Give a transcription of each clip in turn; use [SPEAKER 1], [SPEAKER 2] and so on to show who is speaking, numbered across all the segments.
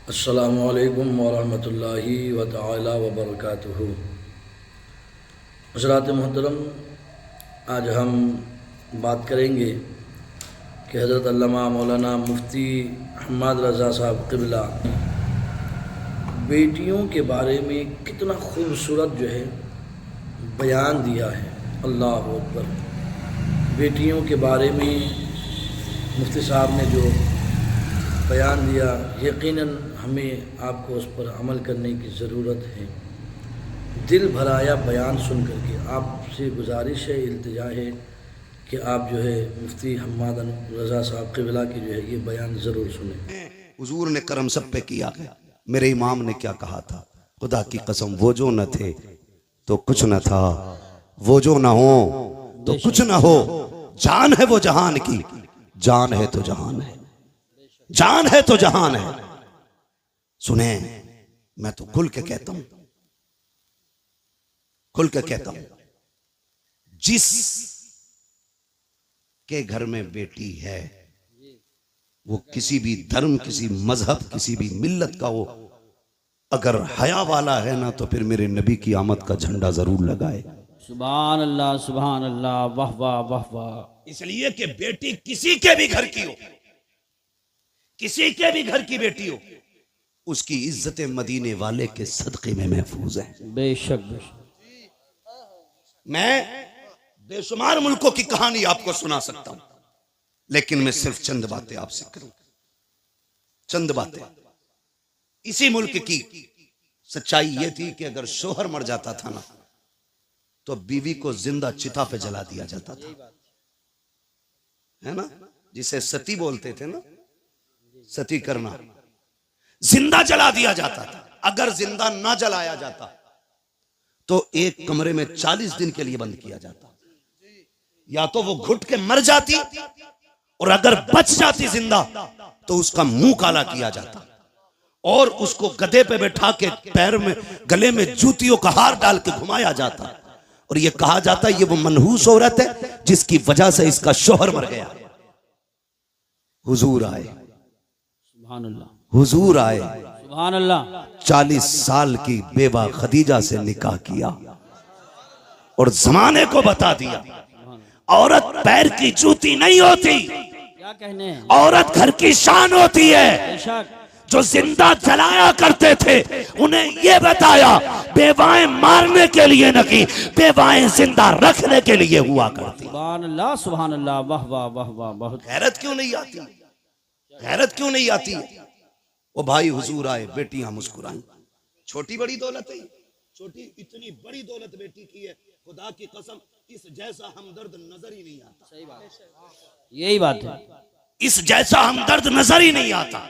[SPEAKER 1] अस्सलामुअलैकुम वरहमतुल्लाहि व तआला व बरकातुहू। हज़रात मोहतरम, आज हम बात करेंगे कि हज़रत अल्लामा मौलाना मुफ्ती हम्माद रज़ा साहब क़िबला बेटियों के बारे में कितना खूबसूरत जो है बयान दिया है। अल्लाह अकबर। बेटियों के बारे में मुफ्ती साहब ने जो बयान दिया, यकीनन हमें आपको उस पर अमल करने की ज़रूरत है। दिल भराया बयान सुन करके आपसे गुजारिश है, इल्तिजा है कि आप जो है मुफ्ती हम्माद रज़ा साहब क़िबला की जो है ये बयान ज़रूर सुने।
[SPEAKER 2] हुजूर ने करम सब पे किया। मेरे इमाम ने क्या कहा था, खुदा की कसम वो जो न थे तो कुछ न था, वो जो न हो तो कुछ न हो। जान है वो जहान की, जान है तो जहान है, जान है तो जहान है। सुने, मैं तो खुल के कहता हूं, खुल के कहता हूं, जिस के घर में बेटी है वो किसी भी धर्म, किसी मजहब, किसी भी मिल्लत का हो, अगर हया वाला है ना तो फिर मेरे नबी की आमद का झंडा जरूर लगाए।
[SPEAKER 3] सुभान अल्लाह, सुभान अल्लाह, वाह वाह वाह वाह।
[SPEAKER 2] इसलिए कि बेटी किसी के भी घर की हो, किसी के भी घर की बेटी हो, उसकी इज्जत मदीने वाले के सदक़े में महफूज है।
[SPEAKER 3] बेशक बेशक।
[SPEAKER 2] मैं बेशुमार मुल्कों की कहानी आपको सुना सकता हूं, लेकिन मैं सिर्फ चंद बातें आपसे करूं, चंद बातें। इसी मुल्क की सच्चाई यह थी कि अगर शोहर मर जाता था ना तो बीवी को जिंदा चिता पे जला दिया जाता था, है ना, जिसे सती बोलते थे ना, सती करना, जिंदा जला दिया जाता था। अगर जिंदा ना जलाया जाता तो एक कमरे में 40 दिन के लिए बंद किया जाता। या तो वो घुट के मर जाती और अगर बच जाती जिंदा तो उसका मुंह काला किया जाता और उसको गधे पे बैठा के पैर में, गले में जूतियों का हार डाल के घुमाया जाता और ये कहा जाता ये वो मनहूस औरत है जिसकी वजह से इसका शोहर मर गया। हुजूर आए,
[SPEAKER 3] सुभान अल्लाह,
[SPEAKER 2] हुजूर आए,
[SPEAKER 3] सुभान अल्लाह।
[SPEAKER 2] 40 साल की बेवा खदीजा से निकाह किया और जमाने को बता दिया औरत पैर की जूती नहीं होती,
[SPEAKER 3] क्या कहने हैं?
[SPEAKER 2] औरत घर की शान होती है।
[SPEAKER 3] बेशक।
[SPEAKER 2] जो जिंदा जलाया करते थे उन्हें यह बताया बेवाएं मारने के लिए नहीं, बेवाएं जिंदा रखने के लिए हुआ करती।
[SPEAKER 3] सुभान अल्लाह, सुभान अल्लाह, वाह वाह वाह वाह। बहुत
[SPEAKER 2] गैरत क्यों नहीं आती, गैरत क्यों नहीं आती? वो भाई हुजूर आए, बेटियां मुस्कुराई। छोटी बड़ी दौलत है, छोटी इतनी बड़ी दौलत बेटी की है, खुदा की कसम इस जैसा हमदर्द नजर ही नहीं आता।
[SPEAKER 3] सही बात, यही बात है।
[SPEAKER 2] इस जैसा हमदर्द नजर ही नहीं आता।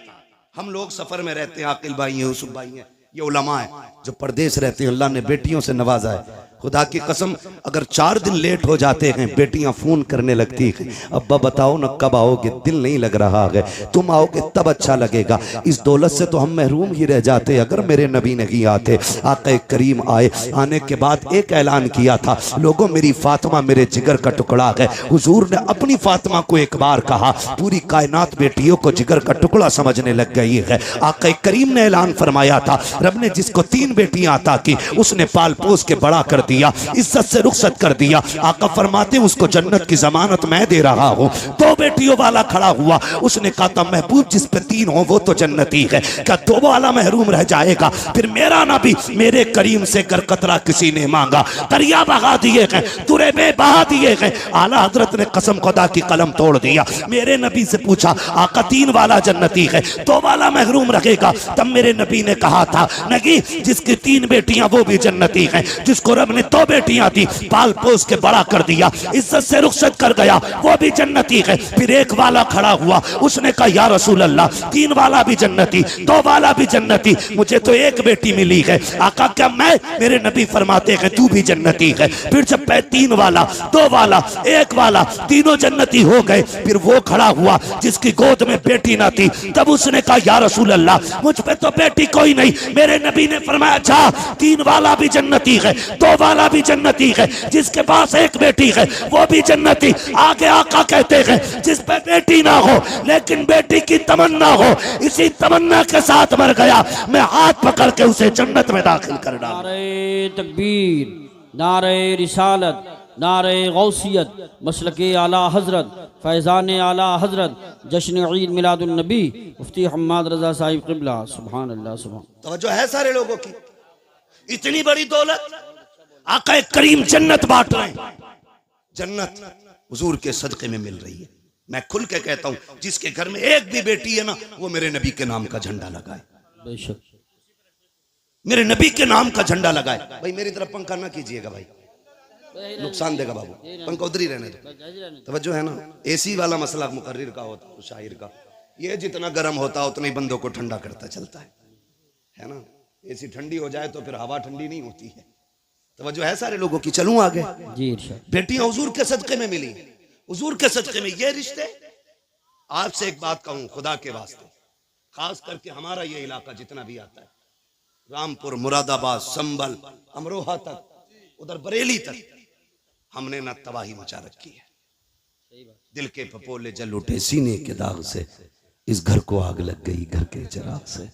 [SPEAKER 2] हम लोग सफर में रहते हैं, आकिल भाई हैं, यूसुफ भाई हैं, ये उलमा है जो परदेश रहते हैं, अल्लाह ने बेटियों से नवाजा है। खुदा की कसम अगर 4 दिन लेट हो जाते हैं बेटियां फोन करने लगती हैं, अब्बा बताओ ना कब आओगे, दिल नहीं लग रहा है, तुम आओगे तब अच्छा लगेगा। इस दौलत से तो हम महरूम ही रह जाते अगर मेरे नबी नहीं आते। आक़ा करीम आए, आने के बाद एक ऐलान किया था, लोगों मेरी फातिमा मेरे जिगर का टुकड़ा है। हुजूर ने अपनी फातिमा को एक बार कहा, पूरी कायनात बेटियों को जिगर का टुकड़ा समझने लग गई है। आक़ा करीम ने ऐलान फरमाया था, रब ने जिसको 3 बेटियां अता की उसने पाल पोस के बड़ा कर दिया, इज्जत से रुखसत कर दिया। आका फरमाते उसको जन्नत की जमानत मैं दे रहा हूँ। 2 बेटियों वाला खड़ा हुआ, उसने कहा था महबूब जिस पे 3 हो वो तो जन्नती है, क्या 2 वाला महरूम रह जाएगा? फिर मेरा नबी मेरे करीम से कर कतरा किसी ने मांगा, दरिया बहा दिए गए, तुरे में बहा दिए गए। आला हजरत ने कसम खुदा की कलम तोड़ दिया। मेरे नबी से पूछा आका 3 वाला जन्नती है, 2 वाला महरूम रखेगा? तब मेरे नबी ने कहा था नहीं, जिसकी 3 बेटियां वो भी जन्नती है, जिसको रब ने 2 बेटियां थी पाल पोस के बड़ा कर दिया, इज्जत से रुखसत कर गया, वो भी जन्नती है। फिर एक वाला खड़ा हुआ, उसने कहा या रसूल अल्लाह 3 वाला भी जन्नती, 2 वाला भी जन्नती, मुझे तो एक बेटी मिली है। आका क्या मैं? मेरे नबी फरमाते हैं तू भी जन्नती है। फिर जब 3 वाला, 2 वाला, 1 वाला, तीनों जन्नती हो गए, फिर वो खड़ा हुआ जिसकी गोद में बेटी ना थी। तब उसने कहा या रसूल अल्लाह मुझ पे तो बेटी कोई नहीं। मेरे नबी ने फरमाया अच्छा 3 वाला भी जन्नती है, 2 वाला भी जन्नती है, जिसके पास एक बेटी है वो भी जन्नती। आगे आका कहते हैं जिस पे बेटी ना हो लेकिन बेटी की तमन्ना हो, इसी तमन्ना के साथ मर गया, मैं हाथ पकड़ के उसे जन्नत में दाखिल कर डालूं।
[SPEAKER 3] नारे तकबीर, नारे रिसालत, नारे गौसियत, मसलके आला हजरत, फैज़ान आला हजरत, जश्न ईद मिलादुन नबी मुफ्ती हम्माद रजा साहिब क़िबला। सुभान अल्लाह सुभान।
[SPEAKER 2] तवज्जो है सारे लोगों की। इतनी बड़ी दौलत, आका करीम जन्नत बांट रहे हैं। जन्नत हुजूर के सदक़े में मिल रही है। मैं खुल के कहता हूं जिसके घर में एक भी बेटी है ना, वो मेरे नबी के नाम का झंडा लगाए,
[SPEAKER 3] बेशक
[SPEAKER 2] मेरे नबी के नाम का झंडा लगाए। भाई मेरी तरफ पंखा ना कीजिएगा भाई, नुकसान देगा बाबू, पंखा उधर ही रहने दो। तवज्जो है ना, एसी वाला मसला मुकर्रिर का होता है, शायर का, ये जितना गर्म होता है उतना ही बंदों को ठंडा करता चलता है ना। एसी ठंडी हो जाए तो फिर हवा ठंडी नहीं होती है। तवज्जो है सारे लोगों की। चलूं आगे।
[SPEAKER 3] जी इरशाद।
[SPEAKER 2] बेटियां हुजूर के सदके में मिली, हुजूर के सदके में ये रिश्ते। आपसे एक बात कहूं खुदा के वास्ते, खास करके हमारा ये इलाका जितना भी आता है, रामपुर, मुरादाबाद, संभल, अमरोहा तक, उधर बरेली तक, हमने ना तबाही मचा रखी है। दिल के पपोले जल उठे सीने के दाग से, इस घर को आग लग गई घर के चिराग से।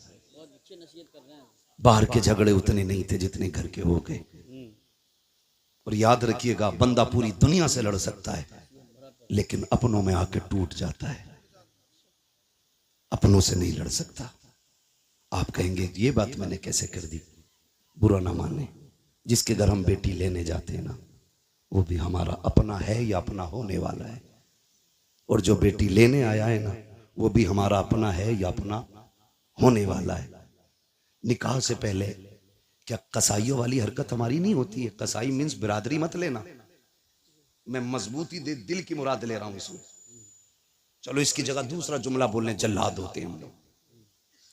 [SPEAKER 2] बाहर के झगड़े उतने नहीं थे जितने घर के हो गए। और याद रखिएगा, बंदा पूरी दुनिया से लड़ सकता है लेकिन अपनों में आके टूट जाता है, अपनों से नहीं लड़ सकता। आप कहेंगे ये बात मैंने कैसे कर दी? बुरा ना माने, जिसके घर हम बेटी लेने जाते हैं ना, वो भी हमारा अपना है या अपना होने वाला है। और जो बेटी लेने आया है ना, वो भी हमारा अपना है या अपना होने वाला है। निकाह से पहले क्या कसाईयों वाली हरकत हमारी नहीं होती है? कसाई मीन्स बिरादरी मत लेना, मैं मजबूती दे दिल की मुराद ले रहा हूं इसमें। चलो इसकी जगह दूसरा जुमला बोलने, जल्लाद होते हैं हम लोग,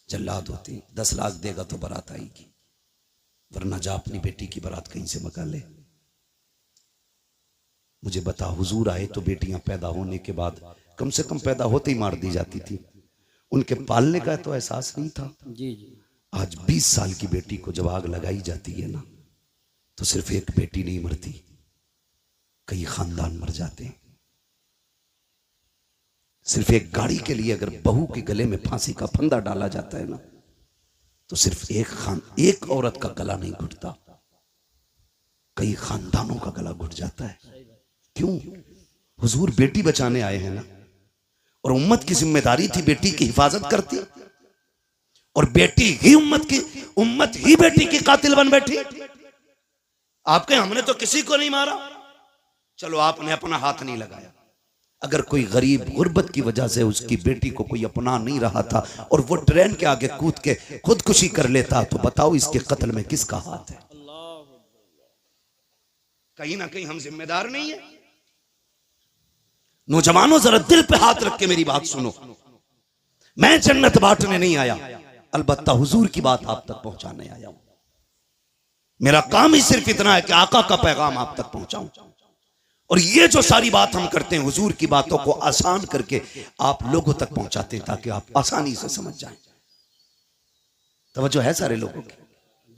[SPEAKER 2] जल्लाद होते हैं। 10 लाख देगा तो बारात आएगी, वरना जा अपनी बेटी की बारात कहीं से मका ले। मुझे बता, हुजूर आए तो बेटियां पैदा होने के बाद कम से कम पैदा होते ही मार दी जाती थी, उनके पालने का तो एहसास नहीं था।
[SPEAKER 3] जी जी।
[SPEAKER 2] आज 20 साल की बेटी को जब आग लगाई जाती है ना, तो सिर्फ एक बेटी नहीं मरती, कई खानदान मर जाते हैं। सिर्फ एक गाड़ी के लिए अगर बहू के गले में फांसी का फंदा डाला जाता है ना, तो सिर्फ एक औरत का गला नहीं घुटता, कई खानदानों का गला घुट जाता है। क्यों? हुजूर बेटी बचाने आए हैं ना, और उम्मत की जिम्मेदारी थी बेटी की हिफाजत करती, और बेटी ही उम्मत ही बेटी की कातिल बन बैठी। आपके हमने तो किसी को नहीं मारा, चलो आपने अपना हाथ नहीं लगाया। अगर कोई गरीब गुर्बत की वजह से उसकी बेटी को कोई अपना नहीं रहा था और वो ट्रेन के आगे कूद के खुदकुशी कर लेता, तो बताओ इसके कत्ल में किसका हाथ है? कहीं ना कहीं हम जिम्मेदार नहीं है। नौजवानों जरा दिल पे हाथ रख के मेरी बात सुनो, मैं जन्नत बांटने नहीं आया, अलबत्ता हुजूर की बात आप तक पहुंचाने आया हूं। मेरा काम ही सिर्फ इतना है कि आका का पैगाम आप तक पहुंचाऊं। और ये जो सारी बात हम करते हैं, हुजूर की बातों को आसान करके आप लोगों तक पहुंचाते हैं ताकि आप आसानी से समझ जाएं। तवज्जो है सारे लोगों की?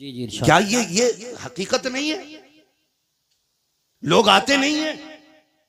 [SPEAKER 3] जी जी इरशाद।
[SPEAKER 2] क्या ये हकीकत नहीं है? लोग आते नहीं है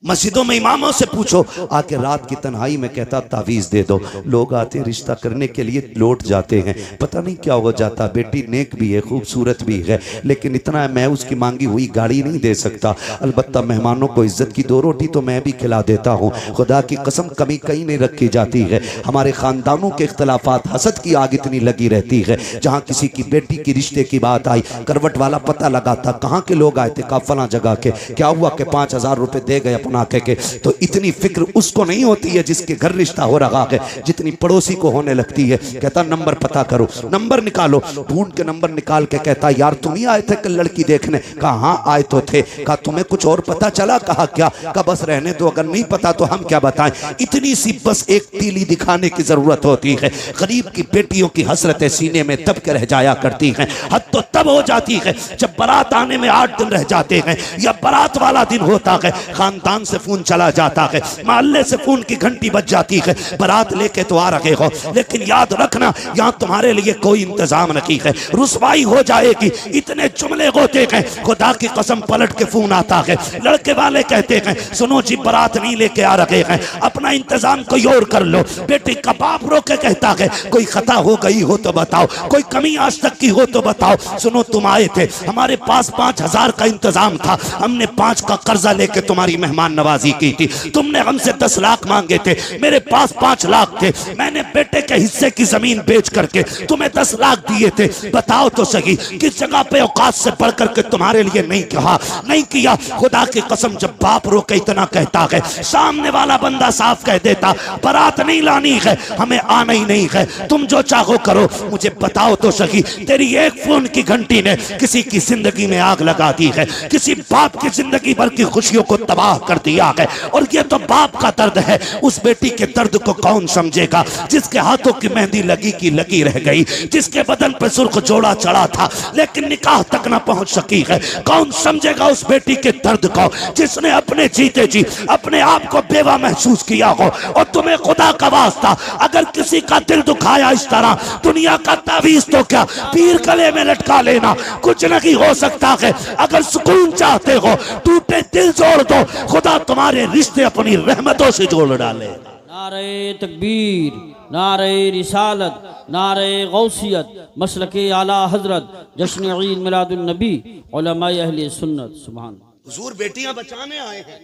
[SPEAKER 2] मस्जिदों में, इमामों से पूछो, आके रात की तन्हाई में कहता तावीज दे दो। लोग आते रिश्ता करने के लिए, लौट जाते हैं, पता नहीं क्या हो जाता। बेटी नेक भी है, खूबसूरत भी है, लेकिन इतना है मैं उसकी मांगी हुई गाड़ी नहीं दे सकता। अलबत्ता मेहमानों को इज्जत की 2 रोटी तो मैं भी खिला देता हूँ। खुदा की कसम कमी कहीं नहीं रखी जाती है। हमारे खानदानों के इख्तलाफात, हसद की आग इतनी लगी रहती है। जहाँ किसी की बेटी की रिश्ते की बात आई, करवट वाला पता लगाता कहाँ के लोग आए थे, कहा फला जगह के, क्या हुआ कि 5000 रुपए दे गए अपना के। तो इतनी फिक्र उसको नहीं होती है जिसके घर रिश्ता हो रहा है, जितनी पड़ोसी को होने लगती है। कहता नंबर पता करो, नंबर निकालो, ढूंढ के नंबर निकाल के कहता यार तुम ही आए थे कल लड़की देखने? कहा हाँ आए तो थे। कहा तुम्हें कुछ और पता चला? कहा क्या? कहा बस रहने दो, अगर नहीं पता तो हम क्या बताएं। इतनी सी बस एक तीली दिखाने की जरूरत होती है। गरीब की बेटियों की हसरतें सीने में दब के रह जाया करती हैं। हद तो तब हो जाती है जब बारात आने में 8 दिन रह जाते हैं या बारात वाला दिन होता है, खानदान दुकान से फोन चला जाता है, मोहल्ले से फोन की घंटी बज जाती है, बारात लेके तो आ रहे हो, लेकिन याद रखना यहाँ तुम्हारे लिए कोई इंतजाम नहीं है, रुसवाई हो जाएगी। इतने जुमले होते हैं, खुदा की कसम पलट के फोन आता है, लड़के वाले कहते हैं सुनो जी बारात नहीं लेके आ रहे हैं, अपना इंतजाम कोई और कर लो। बेटी का बाप रो के कहता है कोई खता हो गई हो तो बताओ, कोई कमी आज तक की हो तो बताओ। सुनो तुम आए थे, हमारे पास 5,000 का इंतजाम था, हमने 5 का कर्जा लेके तुम्हारी मेहमान नवाजी की थी, तुमने हमसे 10 लाख मांगे थे, मेरे पास 5 लाख थे, मैंने बेटे के हिस्से की जमीन बेच करके तुम्हें 10 लाख दिए थे। बताओ तो सही किस जगह पे औकात से बढ़ करके तुम्हारे लिए नहीं कहा, नहीं किया। खुदा की कसम जब बाप रो के इतना कहता है, सामने वाला बंदा साफ कह देता बारात नहीं लानी है, हमें आना ही नहीं है, तुम जो चाहो करो। मुझे बताओ तो सही तेरी एक फोन की घंटी ने किसी की जिंदगी में आग लगा दी है, किसी बाप की जिंदगी भर की खुशियों को तबाह कर दिया है। और ये तो बाप का दर्द है, उस बेटी के दर्द को कौन समझेगा जिसके हाथों की मेहंदी लगी की लगी रह गई, जिसके बदन पर सुर्ख जोड़ा चढ़ा था लेकिन निकाह तक ना पहुंच सकी है। कौन समझेगा उस बेटी के दर्द को जिसने अपने जीते जी अपने आप को बेवा महसूस किया हो। और तुम्हें खुदा का वास्ता अगर किसी का दिल दुखाया इस तरह, दुनिया का तावीज तो क्या पीर गले में लटका लेना, कुछ नहीं हो सकता है। अगर सुकून चाहते हो टूटे दिल जोड़ दो, खुदा तुम्हारे रिश्ते अपनी रहमतों से जोड़ डाले।
[SPEAKER 3] नारे तकबीर, नारे रिसालत, नारे गौसियत, मसलके आला हजरत, जश्न ईद मिलादुन नबी, उलमाए अहले सुन्नत। सुभान।
[SPEAKER 2] हुजूर बेटियां बचाने आए हैं,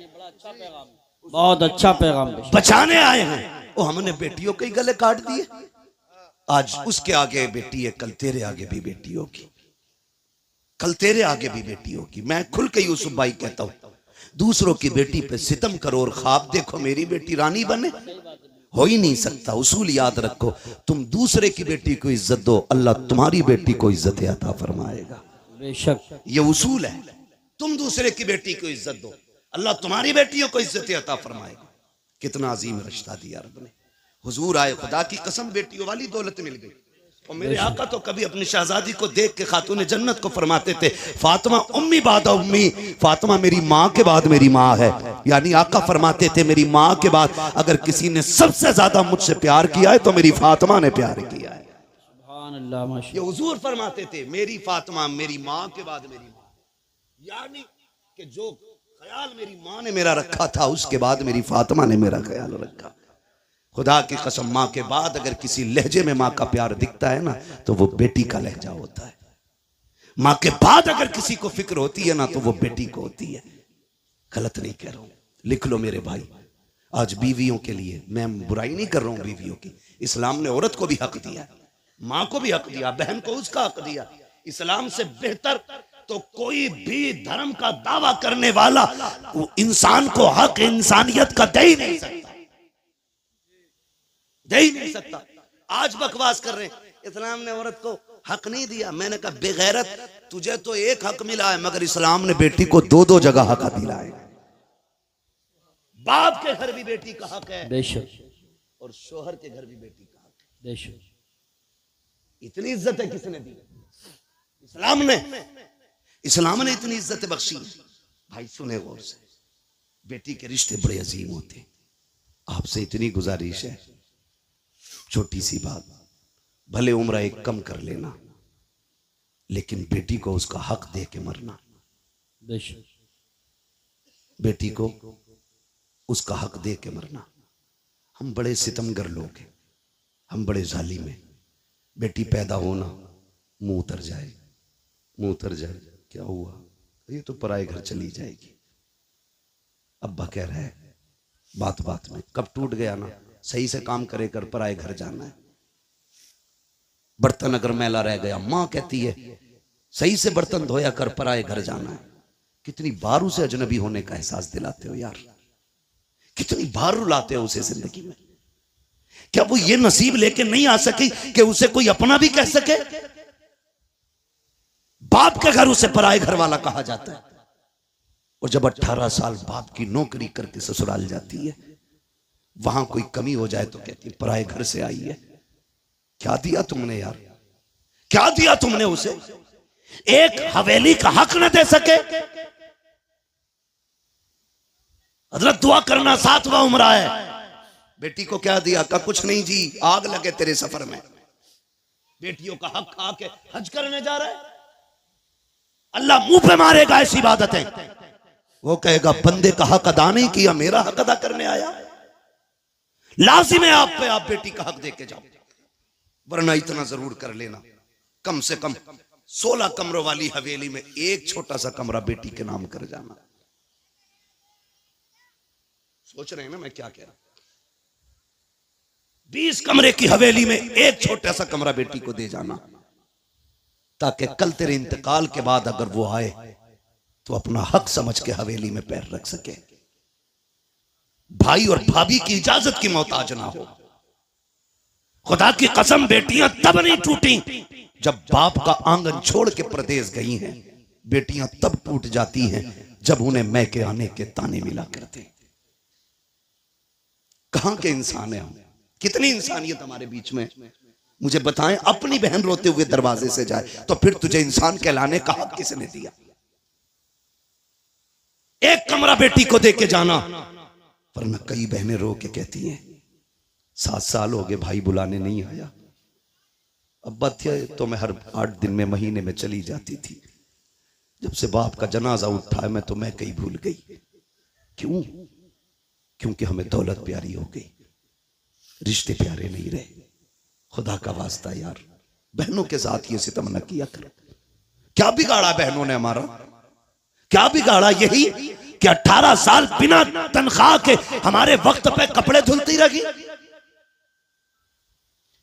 [SPEAKER 3] बहुत अच्छा पैगाम
[SPEAKER 2] बचाने आए हैं। वो हमने बेटियों के ही गले काट दिए। आज उसके आगे बेटी है, कल तेरे आगे भी बेटी होगी, कल तेरे आगे भी बेटी होगी। मैं खुल के यूसुफ भाई कहता हूं, दूसरों की बेटी पे सितम करो और ख्वाब देखो मेरी बेटी रानी बने, हो ही नहीं सकता। उसूल याद रखो, तुम दूसरे की बेटी को इज्जत दो, अल्लाह तुम्हारी बेटी को इज्जत अता फरमाएगा।
[SPEAKER 3] बेशक
[SPEAKER 2] ये उसूल है, तुम दूसरे की बेटी को इज्जत दो, अल्लाह तुम्हारी बेटियों को इज्जत अता फरमाएगा। कितना अजीम रिश्ता दिया रब ने। हुजूर आए, खुदा की कसम बेटियों वाली दौलत मिल गई। और मेरे आका तो कभी अपनी शहजादी को देख के खातून जन्नत को फरमाते थे, फातिमा उम्मी बाद उम्मी, फातिमा मेरी माँ के बाद मेरी माँ है। यानी आका फरमाते थे मेरी माँ के बाद अगर किसी ने सबसे ज्यादा मुझसे प्यार किया है तो मेरी फातिमा ने प्यार किया है। ये हुजूर फरमाते थे मेरी फातिमा मेरी माँ के बाद मेरी माँ, यानी कि जो ख्याल मेरी माँ ने मेरा रखा था उसके बाद मेरी फातिमा ने मेरा ख्याल रखा। खुदा की कसम माँ के बाद अगर किसी लहजे में माँ का प्यार दिखता है ना तो वो बेटी का लहजा होता है। माँ के बाद अगर किसी को फिक्र होती है ना तो वो बेटी को होती है। गलत नहीं कह रहा हूं, लिख लो मेरे भाई। आज बीवियों के लिए मैं बुराई नहीं कर रहा हूं, बीवियों की इस्लाम ने औरत को भी हक दिया, माँ को भी हक दिया, बहन को उसका हक दिया। इस्लाम से बेहतर तो कोई भी धर्म का दावा करने वाला वो इंसान को हक इंसानियत का दे ही नहीं सकता, दे ही नहीं सकता। आज बकवास कर रहे हैं इस्लाम ने औरत को हक नहीं दिया। मैंने कहा बेगैरत, तुझे तो एक हक मिला है मगर इस्लाम ने बेटी को 2-2 जगह हक दिला है। बाप के घर भी बेटी का हक है
[SPEAKER 3] बेशक,
[SPEAKER 2] और शोहर के घर भी बेटी का हक है।
[SPEAKER 3] बेशक
[SPEAKER 2] इतनी इज्जत है किसने दी? इस्लाम ने। इस्लाम ने इतनी इज्जत बख्शी। भाई सुने गौर से, बेटी के रिश्ते बड़े अजीम होते। आपसे इतनी गुजारिश है, छोटी सी बात, भले उम्र एक कम कर लेना लेकिन बेटी को उसका हक दे के मरना।
[SPEAKER 3] बेशक
[SPEAKER 2] बेटी को उसका हक दे के मरना। हम बड़े सितमगर लोग हैं, हम बड़े जालिम हैं। बेटी पैदा होना मुंह उतर जाए, मुंह उतर जाए, क्या हुआ, ये तो पराए घर चली जाएगी। अब्बा कह रहा है बात बात में, कब टूट गया ना, सही से काम करे कर, पराए घर जाना है। बर्तन अगर मैला रह गया, माँ कहती है सही से बर्तन धोया कर, पराए घर जाना है। कितनी बार उसे अजनबी होने का एहसास दिलाते हो यार, कितनी बार रुलाते हो उसे जिंदगी में। क्या वो ये नसीब लेके नहीं आ सकी कि उसे कोई अपना भी कह सके? बाप के घर उसे पराए घर वाला कहा जाता है। और जब 18 साल बाप की नौकरी करके ससुराल जाती है, वहां कोई कमी हो जाए तो कहती पराए घर से आई है। क्या दिया तुमने यार, क्या दिया तुमने उसे? एक हवेली का हक न दे सके। हजरत दुआ करना 7वां उम्रा है। बेटी को क्या दिया? का कुछ नहीं जी, आग लगे तेरे सफर में। बेटियों का हक खा के हज करने जा रहा है, अल्लाह मुंह पे मारेगा ऐसी इबादतें। वो कहेगा बंदे का हक अदा नहीं किया, मेरा हक अदा करने आया। लाजिम है आप पे, आप बेटी का हक दे के जाओ, वरना इतना जरूर कर लेना, कम से कम 16 कमरों वाली हवेली में एक छोटा सा कमरा बेटी के नाम कर जाना। सोच रहे हैं ना मैं क्या कह रहा हूं? 20 कमरे की हवेली में एक छोटा सा कमरा बेटी को दे जाना, ताकि कल तेरे इंतकाल के बाद अगर वो आए तो अपना हक समझ के हवेली में पैर रख सके, भाई और भाभी की इजाजत की मोहताज ना हो। खुदा की कसम बेटियां तब नहीं टूटी जब बाप का आंगन छोड़ के प्रदेश गई हैं, बेटियां तब टूट जाती हैं जब उन्हें मैके आने के ताने मिला करते। कहां के इंसान है हम? कितनी इंसानियत हमारे बीच में? मुझे बताएं, अपनी बहन रोते हुए दरवाजे से जाए तो फिर तुझे इंसान कहलाने का हक किसने दिया? एक कमरा बेटी को दे के जाना, वरना कई बहनें रो के कहती हैं 7 साल हो गए भाई बुलाने नहीं आया, अब्बा थे तो मैं हर 8 दिन में महीने में चली जाती थी, जब से बाप का जनाजा उठा है मैं तो मैं कहीं भूल गई। क्यों? क्योंकि हमें दौलत प्यारी हो गई, रिश्ते प्यारे नहीं रहे। खुदा का वास्ता यार, बहनों के साथ ये सितम न किया करो। क्या बिगाड़ा बहनों ने हमारा? क्या बिगाड़ा? यही कि 18 साल बिना तनख्वाह के हमारे वक्त पे कपड़े धुलती रही,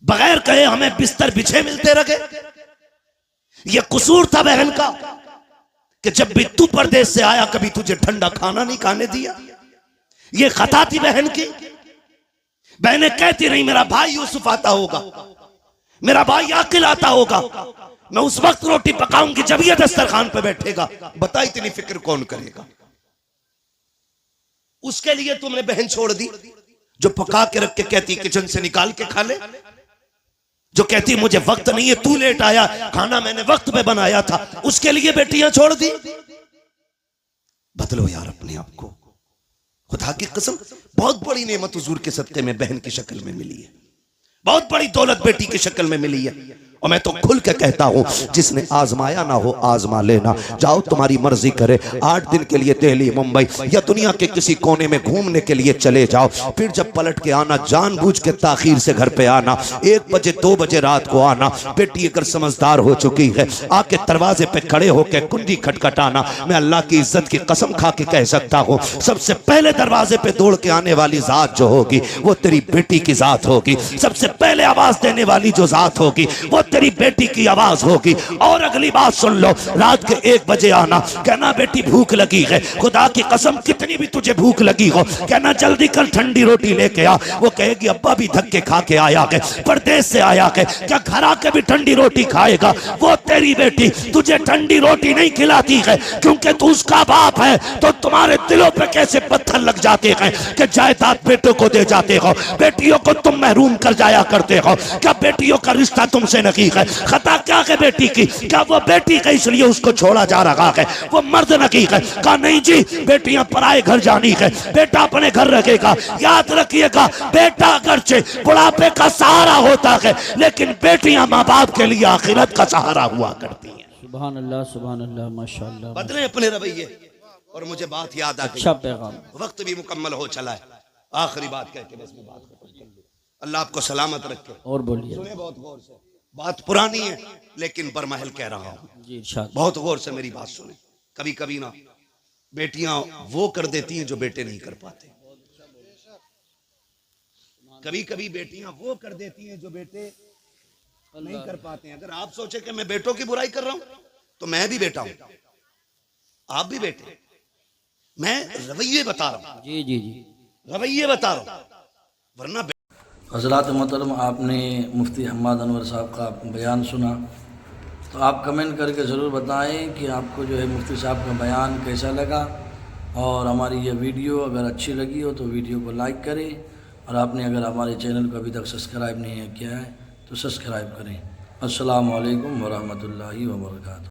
[SPEAKER 2] बगैर कहे हमें बिस्तर बिछे मिलते रहे। ये कसूर था बहन का कि जब भी तू परदेश से आया कभी तुझे ठंडा खाना नहीं खाने दिया। ये खता थी बहन की। बहनें कहती रही मेरा भाई यूसुफ आता होगा, मेरा भाई आकिल आता होगा, मैं उस वक्त रोटी पकाऊंगी जब ये दस्तरखान पे बैठेगा। बता इतनी फिक्र कौन करेगा? उसके लिए तुमने बहन छोड़ दी जो पका के रख के कहती किचन से निकाल के खा ले, जो कहती मुझे वक्त नहीं है, तू लेट आया, खाना मैंने वक्त पे बनाया था, उसके लिए बेटियां छोड़ दी। बदलो यार अपने आप को। खुदा की कसम बहुत बड़ी नेमत हुजूर के सदके में बहन की शक्ल में मिली है, बहुत बड़ी दौलत बेटी की शक्ल में मिली है। और मैं तो खुल के कहता हूं जिसने आजमाया ना हो आजमा लेना। जाओ तुम्हारी मर्जी करे, 8 दिन के लिए दिल्ली मुंबई या दुनिया के किसी कोने में घूमने के लिए चले जाओ, फिर जब पलट के आना जानबूझ के ताखीर से घर पे आना, 1 बजे 2 बजे रात को आना। बेटी अगर समझदार हो चुकी है आके दरवाजे पे खड़े होकर कुंडी खटखटाना। मैं अल्लाह की इज्जत की कसम खा के कह सकता हूं सबसे पहले दरवाजे पे दौड़ के आने वाली जात जो होगी वो तेरी बेटी की जात होगी। सबसे पहले आवाज देने वाली जो जात होगी वो तेरी बेटी की आवाज होगी। और अगली बात सुन लो, रात के 1 बजे आना, कहना बेटी भूख लगी है, खुदा की कसम कितनी भी तुझे भूख लगी हो कहना जल्दी कर ठंडी रोटी लेके आ। वो कहेगी अब्बा भी धक्के खा के आया है, परदेश से आया है, क्या घर आके भी ठंडी रोटी खाएगा? वो तेरी बेटी तुझे ठंडी रोटी नहीं खिलाती है क्योंकि तू उसका बाप है। तो तुम्हारे दिलों पे कैसे पत्थर लग जाते हैं कि जायदाद बेटों को दे जाते हो, बेटियों को तुम महरूम कर जाया करते हो। क्या बेटियों का रिश्ता तुमसे नहीं है? खता क्या है बेटी की? क्या वो बेटी का इसलिए उसको छोड़ा जा रहा है? वो मर्द नहीं है। कहा नहीं जी, बेटियां पराए घर जानी है, बेटा अपने घर रखेगा। याद रखिएगा बेटा अगरचे बुढ़ापे का सहारा होता है लेकिन बेटियां माँ बाप के लिए आखिरत का सहारा हुआ करती हैं।
[SPEAKER 3] सुभान अल्लाह माशाअल्लाह।
[SPEAKER 2] बदले अपने रवैये। और मुझे बात याद आ गई,
[SPEAKER 3] अच्छा पैगाम,
[SPEAKER 2] वक्त भी मुकम्मल हो चला है। आखिरी बात कह के बस मैं बात खत्म कर लूं। अल्लाह आपको सलामत रखे।
[SPEAKER 3] और बोलिए।
[SPEAKER 2] सुने बहुत गौर से, बात पुरानी है लेकिन बरमहल कह रहा हूं
[SPEAKER 3] जी, इरशाद।
[SPEAKER 2] बहुत गौर से मेरी बात सुने। कभी कभी ना बेटियां वो कर देती हैं जो बेटे नहीं कर पाते। कभी कभी बेटियां वो कर देती हैं जो बेटे नहीं कर पाते हैं। अगर आप सोचे कि मैं बेटों की बुराई कर रहा हूं तो मैं भी बेटा हूं, आप भी बेटे। मैं रवैये बता रहा हूं,
[SPEAKER 3] जी जी जी,
[SPEAKER 2] रवैये बता रहा हूं, वरना
[SPEAKER 1] हज़रात मोहतरम, आपने मुफ्ती हम्माद अनवर साहब का बयान सुना, तो आप कमेंट करके ज़रूर बताएं कि आपको जो है मुफ्ती साहब का बयान कैसा लगा। और हमारी ये वीडियो अगर अच्छी लगी हो तो वीडियो को लाइक करें, और आपने अगर हमारे चैनल को अभी तक सब्सक्राइब नहीं किया है तो सब्सक्राइब करें। अस्सलामु अलैकुम वरहमतुल्लाहि वबरकातुहू।